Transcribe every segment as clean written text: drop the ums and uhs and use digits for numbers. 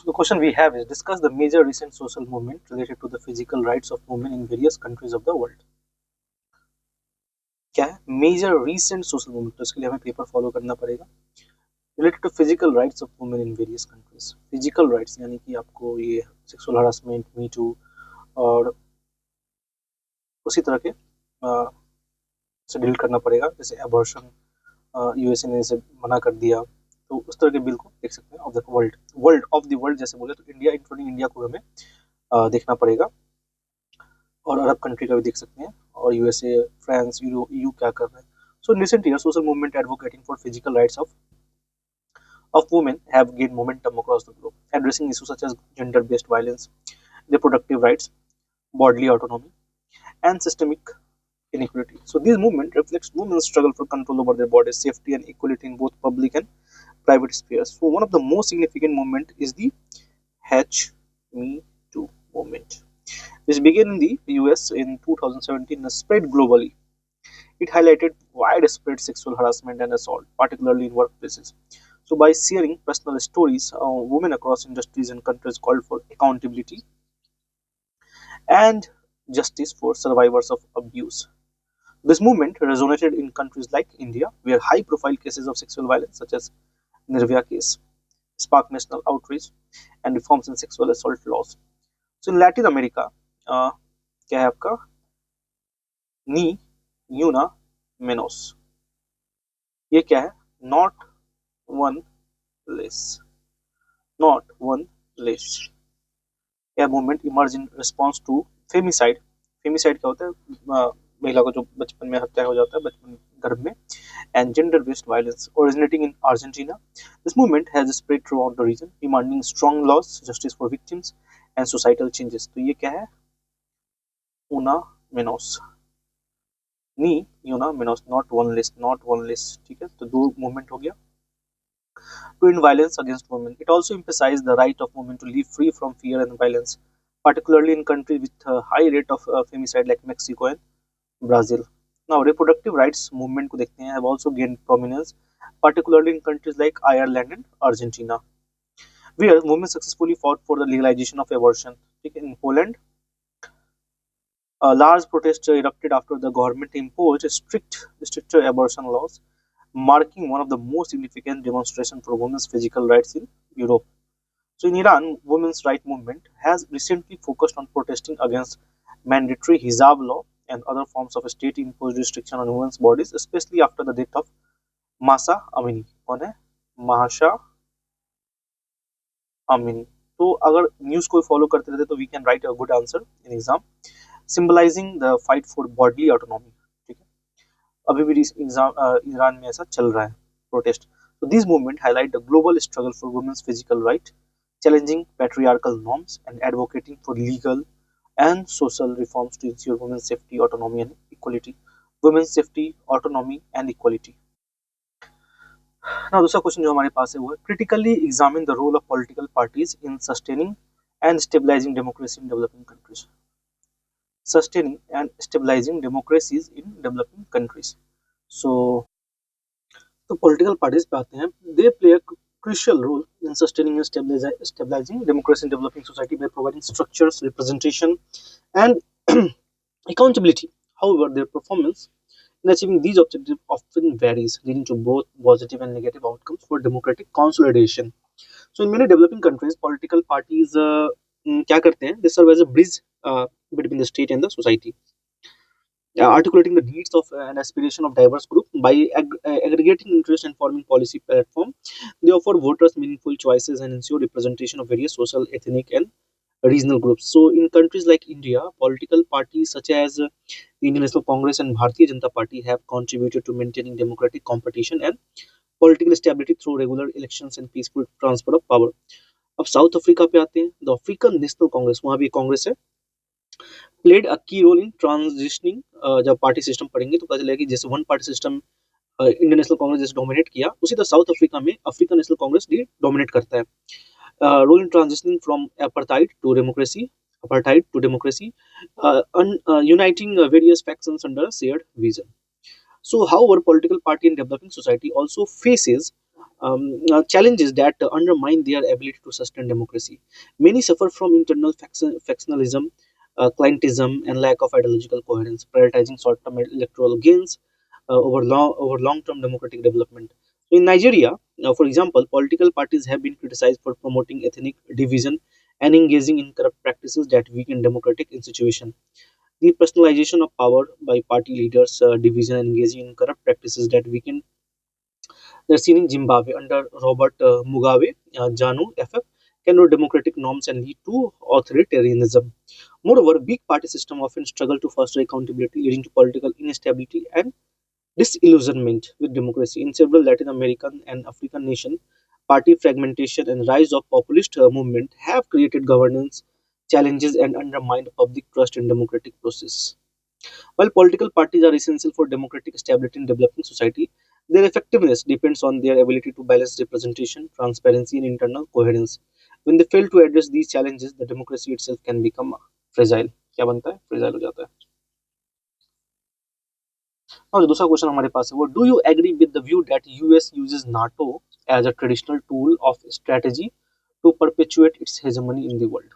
So the question we have is discuss the major recent social movement related to the physical rights of women in various countries of the world. क्या है major recent social movement? तो इसके लिए हमें paper follow करना पड़ेगा related to physical rights of women in various countries. Physical rights यानी कि आपको ये सेक्सुअल हरासमेंट, मी टू और उसी तरह के से डील करना पड़ेगा, जैसे एबॉर्शन यूएसए ने इसे मना कर दिया, तो उस तरह के बिल को देख सकते हैं। ऑफ द वर्ल्ड जैसे बोले तो इंडिया, इंक्लूडिंग इंडिया को हमें देखना पड़ेगा, और अरब कंट्री का भी देख सकते हैं, और यूएसए, फ्रांस, यूरो क्या कर रहे हैं। So in recent year social movement advocating for physical rights of women have gained momentum across the globe, addressing issues such as gender-based violence, reproductive rights, bodily autonomy, and systemic inequality. So this movement reflects women's struggle for control over their bodies, safety, and equality in both public and private spheres. So one of the most significant movement is the H Me Too movement, which began in the US in 2017 and spread globally. It highlighted widespread sexual harassment and assault, particularly in workplaces. So, by sharing personal stories, women across industries and countries called for accountability and justice for survivors of abuse. This movement resonated in countries like India, where high profile cases of sexual violence, such as Nirvya case, sparked national outrage and reforms in sexual assault laws. So, in Latin America, क्या है आपका नी यूना मेनोस, ये क्या है? Not one less, not one less. यह movement emerge in response to femicide. Femicide क्या होता है? महिला को जो बचपन में हत्या हो जाता है, बचपन गर्भ में, and gender based violence originating in Argentina. This movement has spread throughout the region, demanding strong laws, justice for victims and societal changes. तो ये क्या है? ऊना मेनोस, नी यूना मेनोस, नॉट वन लेस। ठीक है, तो दो मूवमेंट हो गया। To end violence against women. It also emphasized the right of women to live free from fear and violence, particularly in countries with a high rate of femicide like Mexico and Brazil. Now, reproductive rights movement को देखते हैं, have also gained prominence, particularly in countries like Ireland and Argentina, where women successfully fought for the legalization of abortion. In Poland, a large protest erupted after the government imposed stricter abortion laws, marking one of the most significant demonstrations for women's physical rights in Europe. So in Iran, women's rights movement has recently focused on protesting against mandatory hijab law and other forms of state-imposed restriction on women's bodies, especially after the death of Mahsa Amini. कौन है? Mahsa Amini. तो अगर news को follow करते रहते तो we can write a good answer in exam, symbolising the fight for bodily autonomy. ठीक है, अभी भी ईरान में ऐसा चल रहा है protest. So these movements highlight the global struggle for women's physical right, challenging patriarchal norms and advocating for legal and social reforms to ensure women's safety, autonomy and equality. Women's safety, autonomy and equality. Now दूसरा question जो हमारे पास है वो है critically examine the role of political parties in sustaining and stabilizing democracy in developing countries. Sustaining and stabilizing democracies in developing countries. So तो political parties पे आते हैं। They play a crucial role in sustaining and stabilizing democracy in developing society by providing structures, representation, and accountability. However, their performance in achieving these objectives often varies, leading to both positive and negative outcomes for democratic consolidation. So, in many developing countries, political parties क्या करते हैं? They serve as a bridge between the state and the society, articulating the needs of and aspiration of diverse group by aggregating interest and forming policy platform. They offer voters meaningful choices and ensure representation of various social, ethnic, and regional groups. So, in countries like India, political parties such as the Indian National Congress and Bharatiya Janata Party have contributed to maintaining democratic competition and political stability through regular elections and peaceful transfer of power. अब south Africa पे आते हैं। The African National Congress, वहाँ भी कांग्रेस है, played a key role in transitioning. जब party system पढ़ेंगे तो पता चलेगा कि जैसे one party system Indian National Congress जैसे डोमिनेट किया, उसी तरह साउथ अफ्रीका में अफ्रीकन नेशनल कांग्रेस भी डोमिनेट करता है। Role in transitioning from apartheid to democracy, uniting various factions under a shared vision. So, however, political party in developing society also faces challenges that undermine their ability to sustain democracy. Many suffer from internal factionalism, clientism, and lack of ideological coherence, prioritizing short-term electoral gains over long-term democratic development. So in Nigeria, for example, political parties have been criticized for promoting ethnic division and engaging in corrupt practices that weaken democratic institutions. The personalization of power by party leaders, division, and engaging in corrupt practices that weaken they're seen in Zimbabwe under Robert Mugabe, JANU FF, cannot democratic norms and lead to authoritarianism. Moreover, weak party system often struggle to foster accountability, leading to political instability and disillusionment with democracy. In several Latin American and African nations, party fragmentation and rise of populist movement have created governance challenges and undermined public trust in democratic process. While political parties are essential for democratic stability in developing society, their effectiveness depends on their ability to balance representation, transparency, and internal coherence. When they fail to address these challenges, the democracy itself can become fragile. क्या बनता है? Fragile हो जाता है. और दूसरा question हमारे पास है वो do you agree with the view that US uses NATO as a traditional tool of strategy to perpetuate its hegemony in the world?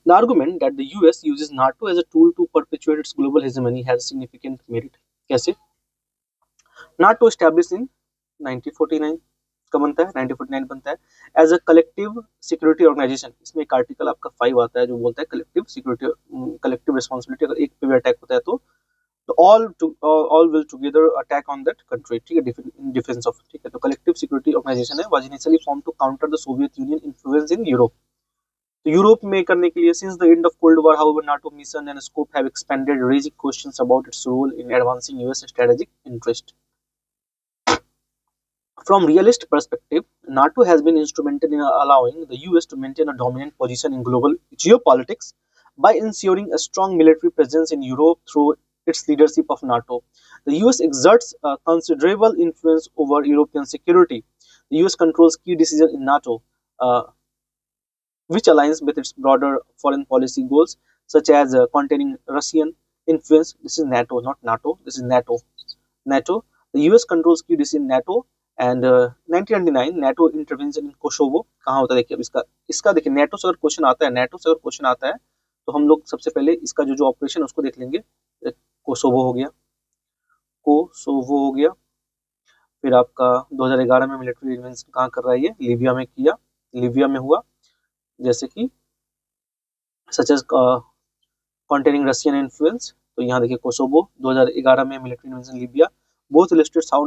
The argument that the US uses NATO as a tool to perpetuate its global hegemony has significant merit. कैसे? NATO established in 1949 का बनता है 1949 बनता है as a collective security organisation. इसमें एक article आपका 5 आता है जो बोलता है कलेक्टिव सिक्योरिटी कलेक्टिव रिस्पांसिबिलिटी. अगर एक पे भी अटैक होता है तो all will together attack on that country. ठीक है, इन डिफेंस ऑफ. ठीक है, तो कलेक्टिव सिक्योरिटी ऑर्गेनाइजेशन है was initially form to counter the Soviet Union influence in Europe. तो यूरोप में करने के लिए since the end of cold war however NATO mission and scope have expanded raising questions about its role in advancing US strategic interest. From realist perspective, NATO has been instrumental in allowing the US to maintain a dominant position in global geopolitics by ensuring a strong military presence in Europe through its leadership of NATO. The US exerts considerable influence over European security. The US controls key decisions in NATO, uh, which aligns with its broader foreign policy goals, such as containing Russian influence. This is NATO, not NATO. This is NATO. NATO. The US controls key decisions in NATO. And 1999 NATO intervention in Kosovo कहाँ होता है. देखिए अब इसका देखिए NATO से अगर question आता है तो हम लोग सबसे पहले इसका जो ऑपरेशन उसको देख लेंगे. कोसोवो हो गया, फिर आपका 2011 में मिलिट्री इंटरवेंशन कहाँ कर रहा है ये लीबिया में किया, लीबिया में हुआ. जैसे कि such as containing Russian influence. तो यहाँ देखिए कोसोवो 2011 में military intervention Libya. Both illustrates how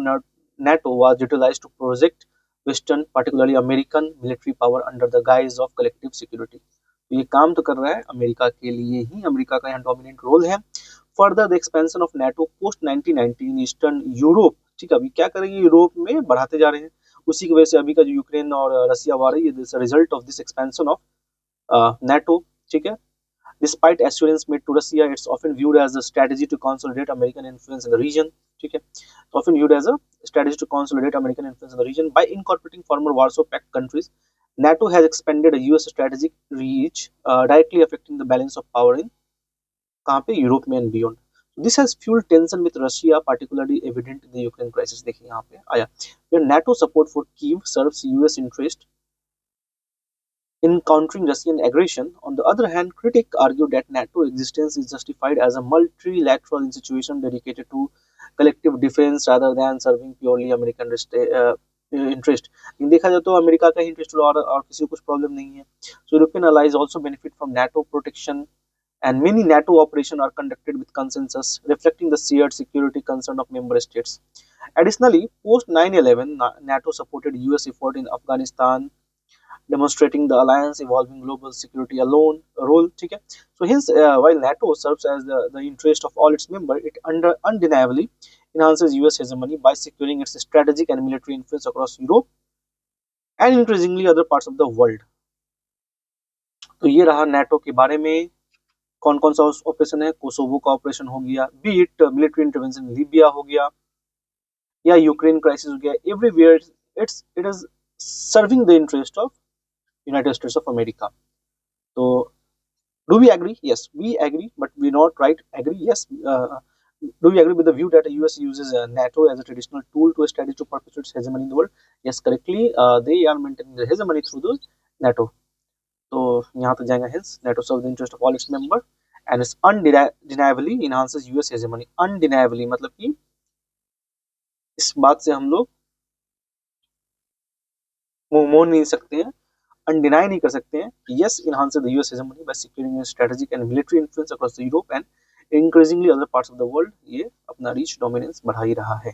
NATO was utilized to project Western, particularly American military power under the guise of collective security. तो ये काम तो कर रहा है अमेरिका के लिए ही, अमेरिका का यहाँ डोमिनेंट रोल है. Further the expansion of NATO post 1990 in eastern Europe. ठीक है, अभी क्या करेंगे यूरोप में बढ़ाते जा रहे हैं. उसी की वजह से अभी का जो यूक्रेन और रसिया वार है ये result of this expansion of NATO. ठीक है, despite assurance made to Russia, it's often viewed as a strategy to consolidate American influence in the region. ठीक है, it's often viewed as a strategy to consolidate American influence in the region by incorporating former Warsaw Pact countries. NATO has expanded a US strategic reach, directly affecting the balance of power in कहाँ पे Europe में and beyond. This has fueled tension with Russia, particularly evident in the Ukraine crisis. देखिए यहाँ पे आया. Where NATO support for Kyiv serves US interest in countering Russian aggression. On the other hand, critics argue that NATO existence is justified as a multilateral institution dedicated to collective defense rather than serving purely American interest. लेकिन देखा जाए तो America का interest और किसी को कुछ problem नहीं है. So European allies also benefit from NATO protection and many NATO operations are conducted with consensus, reflecting the shared security concern of member states. Additionally, post 9/11, NATO supported US effort in Afghanistan, demonstrating the alliance evolving global security alone role. ठीक है, so hence while NATO serves as the interest of all its members, it undeniably enhances US hegemony by securing its strategic and military influence across Europe and increasingly other parts of the world. तो ये रहा NATO के बारे में. कौन कौन सा operation है, कोसोवो का ऑपरेशन हो गया, B it military intervention Libya हो गया या यूक्रेन क्राइसिस हो गया. Everywhere it is serving the interest of United States of America. So, do we agree? Yes, we agree, but we not right agree. Yes, Do you agree with the view that the US uses NATO as a traditional tool to establish to perpetuate its hegemony in the world? Yes, correctly. They are maintaining their hegemony through the NATO. तो यहाँ तक जाएगा hence NATO serves the interest of all its member and is undeniably enhances US hegemony. Undeniably मतलब कि इस बात से हम लोग मुंह मोड़ नहीं सकते हैं, undeny नहीं कर सकते हैं कि yes enhances the US hegemony by securing a strategic and military influence across the Europe and increasingly other parts of the world. ये अपना reach dominance बढ़ा ही रहा है.